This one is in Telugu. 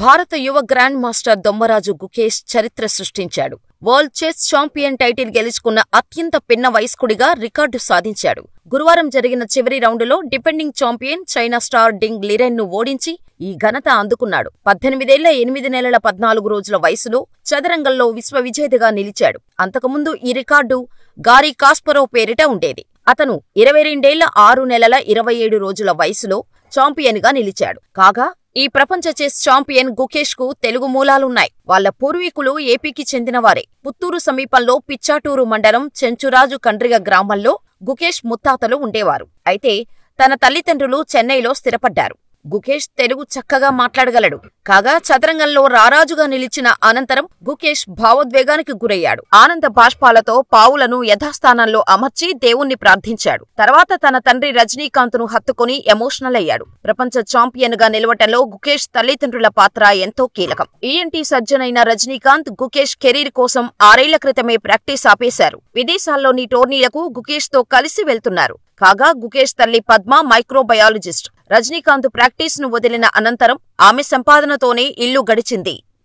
భారత యువ గ్రాండ్ మాస్టర్ దొమ్మరాజు గుకేష్ చరిత్ర సృష్టించాడు. వరల్డ్ చెస్ ఛాంపియన్ టైటిల్ గెలుచుకున్న అత్యంత పిన్న వయస్కుడిగా రికార్డు సాధించాడు. గురువారం జరిగిన చివరి రౌండులో డిఫెండింగ్ ఛాంపియన్ చైనా స్టార్ డింగ్ లిరెన్ను ఓడించి ఈ ఘనత అందుకున్నాడు. 18 ఏళ్ల 8 నెలల 14 రోజుల వయసులో చదరంగంలో విశ్వవిజేతగా నిలిచాడు. అంతకుముందు ఈ రికార్డు గారీ కాస్పరోవ్ పేరిట ఉండేది. అతను 22 ఏళ్ల 6 నెలల 27 రోజుల వయసులో ఛాంపియన్గా నిలిచాడు. కాగా ఈ ప్రపంచ చెస్ ఛాంపియన్ గుకేష్ కు తెలుగు మూలాలున్నాయి. వాళ్ల పూర్వీకులు ఏపీకి చెందినవారే. పుత్తూరు సమీపంలో పిచ్చాటూరు మండలం చెంచురాజు కండ్రిగ గ్రామంలో గుకేష్ ముత్తాతలు ఉండేవారు. అయితే తన తల్లిదండ్రులు చెన్నైలో స్థిరపడ్డారు. గుకేష్ తెలుగు చక్కగా మాట్లాడగలడు. కాగా చదరంగంలో రారాజుగా నిలిచిన అనంతరం గుకేష్ భావోద్వేగానికి గురయ్యాడు. ఆనంద బాష్పాలతో పావులను యథాస్థానంలో అమర్చి దేవుణ్ణి ప్రార్థించాడు. తర్వాత తన తండ్రి రజనీకాంత్ను హత్తుకుని ఎమోషనల్ అయ్యాడు. ప్రపంచ ఛాంపియన్ గా నిలవటంలో గుకేష్ తల్లిదండ్రుల పాత్ర ఎంతో కీలకం. ఈఎన్టీ సర్జన్ అయిన రజనీకాంత్ గుకేష్ కెరీర్ కోసం 6 ఏళ్ల క్రితమే ప్రాక్టీస్ ఆపేశారు. విదేశాల్లోని టోర్నీలకు గుకేష్ తో కలిసి వెళ్తున్నారు. కాగా గుకేష్ తల్లి పద్మ మైక్రోబయాలజిస్ట్. రజనీకాంత్ ప్రాక్టీస్ ను వదిలిన అనంతరం ఆమె సంపాదనతోనే ఇల్లు గడిచింది.